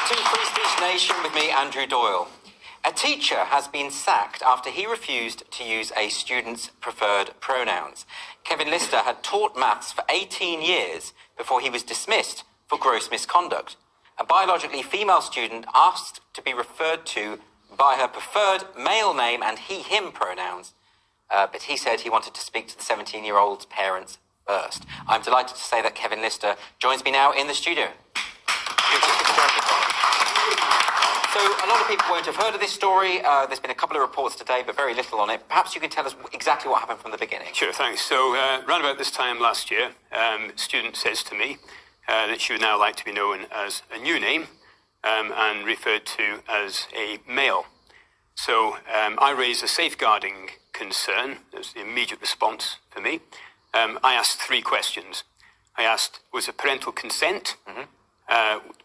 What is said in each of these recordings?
back to Free Speech Nation with me, Andrew Doyle. A teacher has been sacked after he refused to use a student's preferred pronouns. Kevin Lister had taught maths for 18 years before he was dismissed for gross misconduct. A biologically female student asked to be referred to by her preferred male name and he/him pronouns, but he said he wanted to speak to the 17-year-old's parents first. I'm delighted to say that Kevin Lister joins me now in the studio. So a lot of people won't have heard of this story. There's been a couple of reports today, but very little on it. Perhaps you can tell us exactly what happened from the beginning. Sure, thanks. So around about this time last year, a student says to me that she would now like to be known as a new name and referred to as a male. So I raised a safeguarding concern. That's the immediate response for me. I asked 3 questions. I asked, was there parental consent?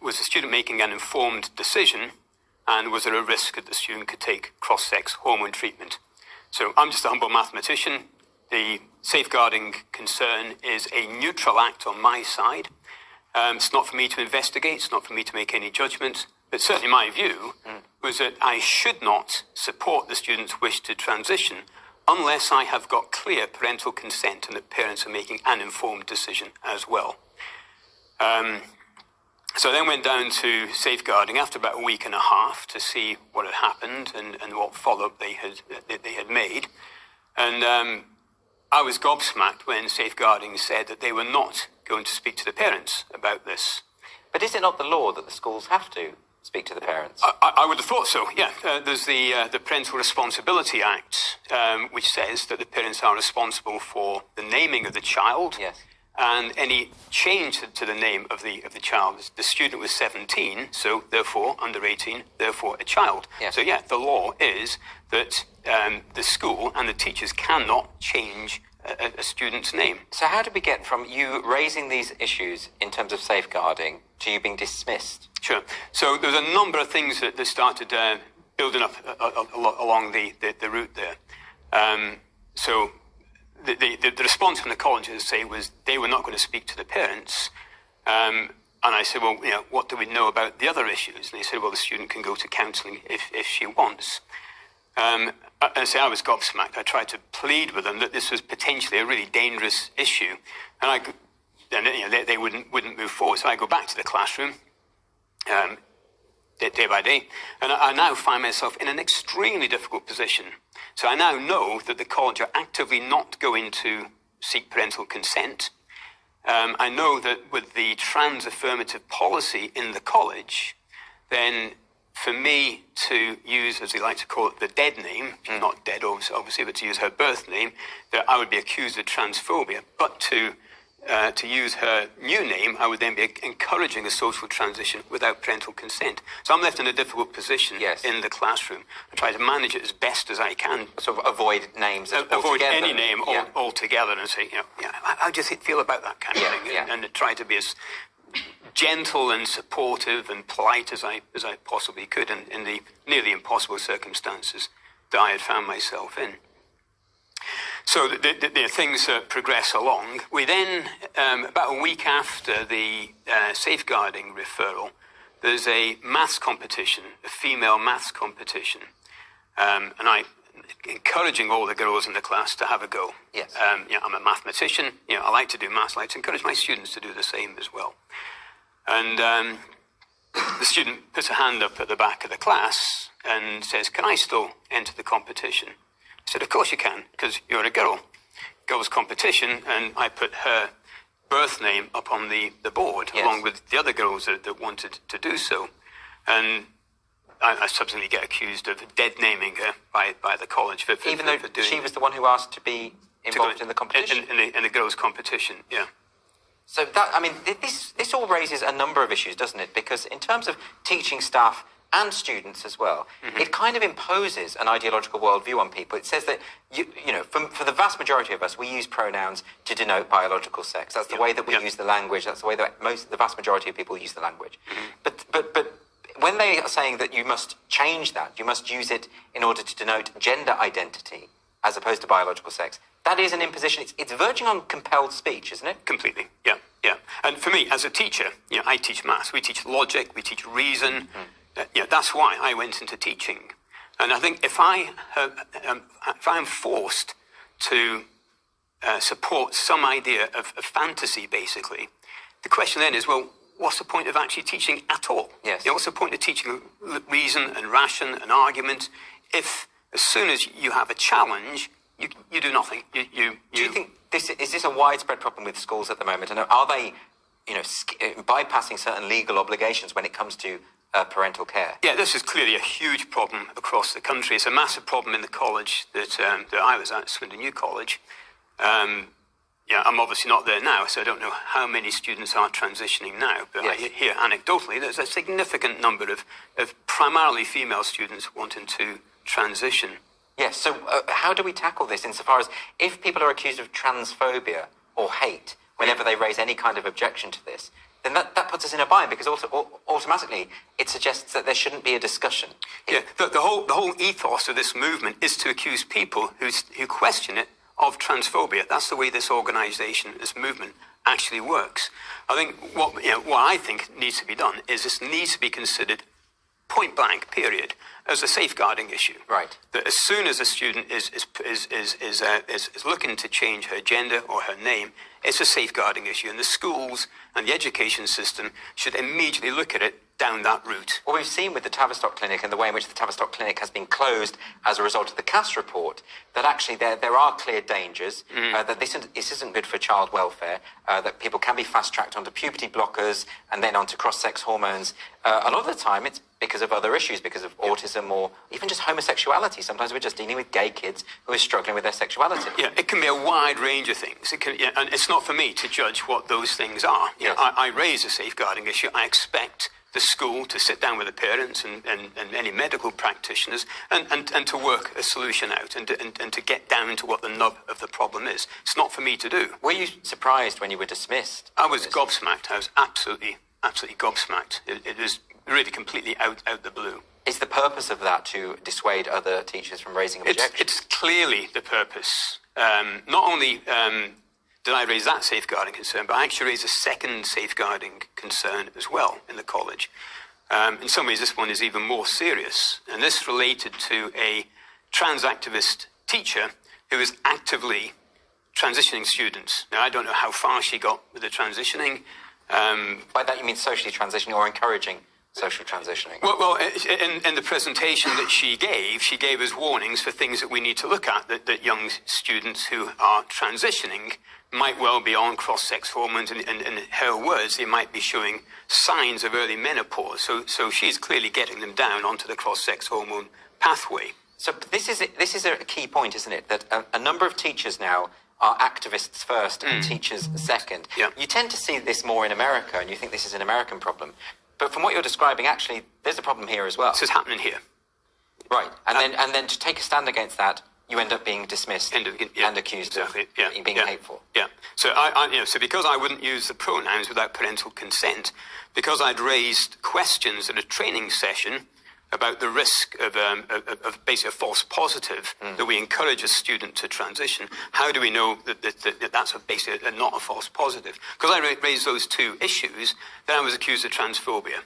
Was the student making an informed decision? And was there a risk that the student could take cross-sex hormone treatment? So I'm just a humble mathematician. The safeguarding concern is a neutral act on my side. It's not for me to investigate. It's not for me to make any judgment. But certainly my view was that I should not support the student's wish to transition unless I have got clear parental consent and that parents are making an informed decision as well. So I then went down to safeguarding after about a week and a half to see what had happened and what follow-up they had made. And I was gobsmacked when safeguarding said that they were not going to speak to the parents about this. But is it not the law that the schools have to speak to the parents? I would have thought so, yeah. There's the Parental Responsibility Act, which says that the parents are responsible for the naming of the child. Yes. And any change to the name of the child. The student was 17, so therefore under 18, therefore a child. Yes. So yeah, the law is that the school and the teachers cannot change a student's name. So how did we get from you raising these issues in terms of safeguarding to you being dismissed? Sure. So there's a number of things that started building up along the route there. So the response from the colleges say was they were not going to speak to the parents. And I said, well, what do we know about the other issues? And they said, well, the student can go to counselling if she wants. And so I was gobsmacked. I tried to plead with them that this was potentially a really dangerous issue. And they wouldn't move forward. So I go back to the classroom day by day. And I now find myself in an extremely difficult position. So I now know that the college are actively not going to seek parental consent. I know that with the trans affirmative policy in the college, then for me to use, as they like to call it, the dead name, not dead obviously, but to use her birth name, that I would be accused of transphobia. But to use her new name, I would then be encouraging a social transition without parental consent. So I'm left in a difficult position in the classroom. I try to manage it as best as I can. Sort of avoid names altogether. Avoid any name altogether and say, how do you feel about that kind of thing? And try to be as gentle and supportive and polite as I possibly could in the nearly impossible circumstances that I had found myself in. So the things progress along. We then, about a week after the safeguarding referral, there's a maths competition, a female maths competition. And I'm encouraging all the girls in the class to have a go. Yes. I'm a mathematician. I like to do maths. I like to encourage my students to do the same as well. And the student puts a hand up at the back of the class and says, can I still enter the competition? I said, of course you can, because you're a girl. Girls' competition, and I put her birth name up on the board, along with the other girls that wanted to do so. And I subsequently get accused of dead naming her by the college for Even though she was the one who asked to be involved in the competition? In the girls' competition, yeah. So this all raises a number of issues, doesn't it? Because in terms of teaching staff and students as well, it kind of imposes an ideological worldview on people. It says that, for the vast majority of us, we use pronouns to denote biological sex. That's the way that we use the language. That's the way that the vast majority of people use the language. But when they are saying that you must change that, you must use it in order to denote gender identity as opposed to biological sex, that is an imposition. It's verging on compelled speech, isn't it? Completely, yeah, yeah. And for me, as a teacher, I teach maths. We teach logic, we teach reason. That's why I went into teaching. And I think if I'm forced to support some idea of fantasy, basically, the question then is, well, what's the point of actually teaching at all? Yes. What's the point of teaching reason and ration and argument if, as soon as you have a challenge, you do nothing? Do you think is this a widespread problem with schools at the moment? And are they, bypassing certain legal obligations when it comes to parental care? Yeah, this is clearly a huge problem across the country. It's a massive problem in the college that I was at, Swindon New College. I'm obviously not there now, so I don't know how many students are transitioning now. But yes. I hear anecdotally there's a significant number of primarily female students wanting to transition. Yes, so how do we tackle this insofar as if people are accused of transphobia or hate whenever they raise any kind of objection to this, then that puts us in a bind because automatically it suggests that there shouldn't be a discussion. Yeah, the whole ethos of this movement is to accuse people who question it of transphobia. That's the way this organisation, this movement, actually works. I think what I think needs to be done is this needs to be considered point blank, period, as a safeguarding issue. Right. That as soon as a student is looking to change her gender or her name, it's a safeguarding issue, and the schools and the education system should immediately look at it down that route. What we've seen with the Tavistock Clinic and the way in which the Tavistock Clinic has been closed as a result of the Cass report, that actually there are clear dangers, that this isn't good for child welfare, that people can be fast-tracked onto puberty blockers and then onto cross-sex hormones. A lot of the time it's because of other issues, because of autism or even just homosexuality. Sometimes we're just dealing with gay kids who are struggling with their sexuality. Yeah, it can be a wide range of things. And it's not for me to judge what those things are. Yes. I raise a safeguarding issue. I expect the school to sit down with the parents and any medical practitioners and to work a solution out and to get down to what the nub of the problem is. It's not for me to do. Were you surprised when you were dismissed? I was gobsmacked. I was absolutely gobsmacked. It was really completely out the blue. Is the purpose of that to dissuade other teachers from raising objections? It's clearly the purpose. Not only did I raise that safeguarding concern, but I actually raised a second safeguarding concern as well in the college. In some ways, this one is even more serious. And this related to a trans activist teacher who is actively transitioning students. Now, I don't know how far she got with the transitioning. By that you mean socially transitioning or encouraging social transitioning? Well, in the presentation that she gave us warnings for things that we need to look at, that young students who are transitioning might well be on cross-sex hormones. In her words, they might be showing signs of early menopause. So she's clearly getting them down onto the cross-sex hormone pathway. So this is a key point, isn't it? That a number of teachers now are activists first and teachers second. Yeah. You tend to see this more in America, and you think this is an American problem. But from what you're describing, actually, there's a problem here as well. This is happening here. Right. And then to take a stand against that, you end up being dismissed and accused of being hateful. Yeah. So so because I wouldn't use the pronouns without parental consent, because I'd raised questions at a training session about the risk of basically a false positive, that we encourage a student to transition. How do we know that that's basically not a false positive? Because I raised those two issues, then I was accused of transphobia.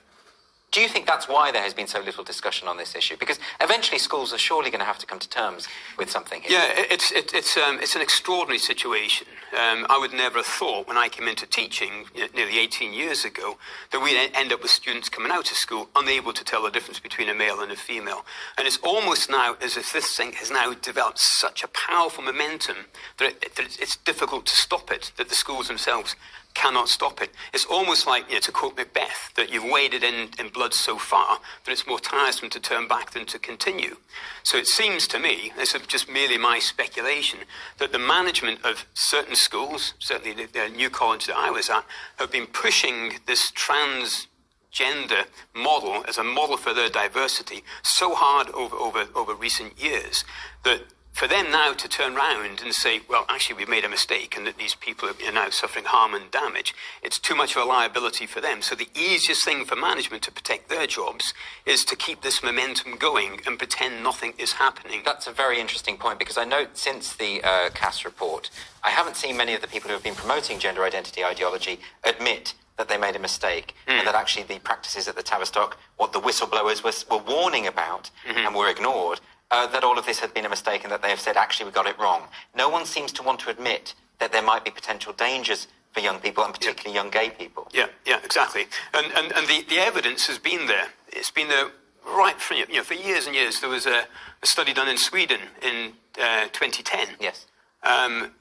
Do you think that's why there has been so little discussion on this issue? Because eventually schools are surely going to have to come to terms with something here. Yeah, it's an extraordinary situation. I would never have thought when I came into teaching nearly 18 years ago that we'd end up with students coming out of school unable to tell the difference between a male and a female. And it's almost now as if this thing has now developed such a powerful momentum that it's difficult to stop it, that the schools themselves cannot stop it. It's almost like, to quote Macbeth, that you've waded in blood so far that it's more tiresome to turn back than to continue. So it seems to me, this is just merely my speculation, that the management of certain schools, certainly the new college that I was at, have been pushing this transgender model as a model for their diversity so hard over recent years that for them now to turn around and say, well, actually, we've made a mistake and that these people are now suffering harm and damage, it's too much of a liability for them. So the easiest thing for management to protect their jobs is to keep this momentum going and pretend nothing is happening. That's a very interesting point, because I note since the Cass report, I haven't seen many of the people who have been promoting gender identity ideology admit that they made a mistake and that actually the practices at the Tavistock, what the whistleblowers were warning about and were ignored, that all of this had been a mistake and that they have said, actually, we got it wrong. No one seems to want to admit that there might be potential dangers for young people, and particularly young gay people. Yeah, exactly. And the evidence has been there. It's been there right for years and years. There was a study done in Sweden in 2010. Yes. And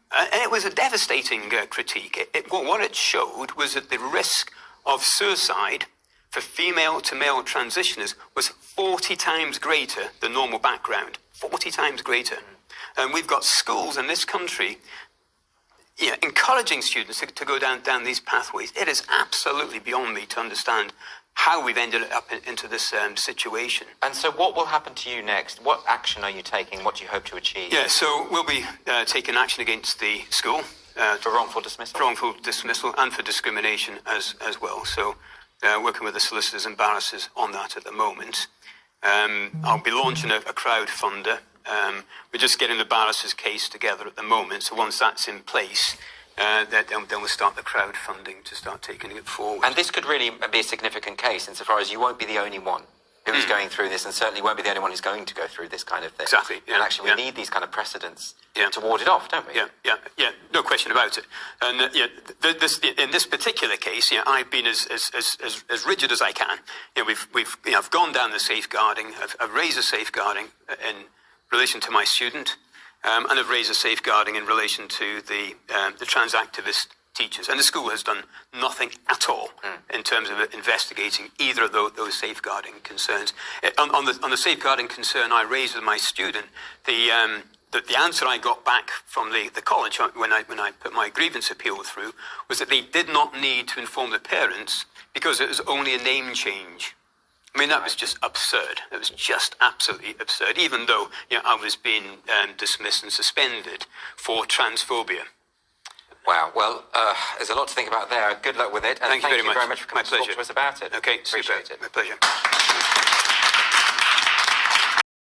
it was a devastating critique. What it showed was that the risk of suicide for female to male transitioners was 40 times greater than normal background. 40 times greater. And we've got schools in this country encouraging students to go down these pathways. It is absolutely beyond me to understand how we've ended up into this situation. And so what will happen to you next? What action are you taking? What do you hope to achieve? Yeah, so we'll be taking action against the school. For wrongful dismissal? For wrongful dismissal and for discrimination as well. So working with the solicitors and barristers on that at the moment. I'll be launching a crowdfunder. We're just getting the barristers' case together at the moment. So once that's in place, then we'll start the crowdfunding to start taking it forward. And this could really be a significant case insofar as you won't be the only one who's going through this, and certainly won't be the only one who's going to go through this kind of thing. Exactly. Yeah, and actually, we need these kind of precedents to ward it off, don't we? Yeah. No question about it. And in this particular case, I've been as rigid as I can. I've gone down the safeguarding. I've raised the safeguarding in relation to my student, and I've raised the safeguarding in relation to the trans activist teachers. And the school has done nothing at all in terms of investigating either of those safeguarding concerns. On the safeguarding concern I raised with my student, the answer I got back from the college when I put my grievance appeal through was that they did not need to inform the parents because it was only a name change. I mean, that was just absurd. It was just absolutely absurd, even though I was being dismissed and suspended for transphobia. Wow. Well, there's a lot to think about there. Good luck with it. And thank you very much for coming to talk to us about it. Okay, Appreciate it. My pleasure.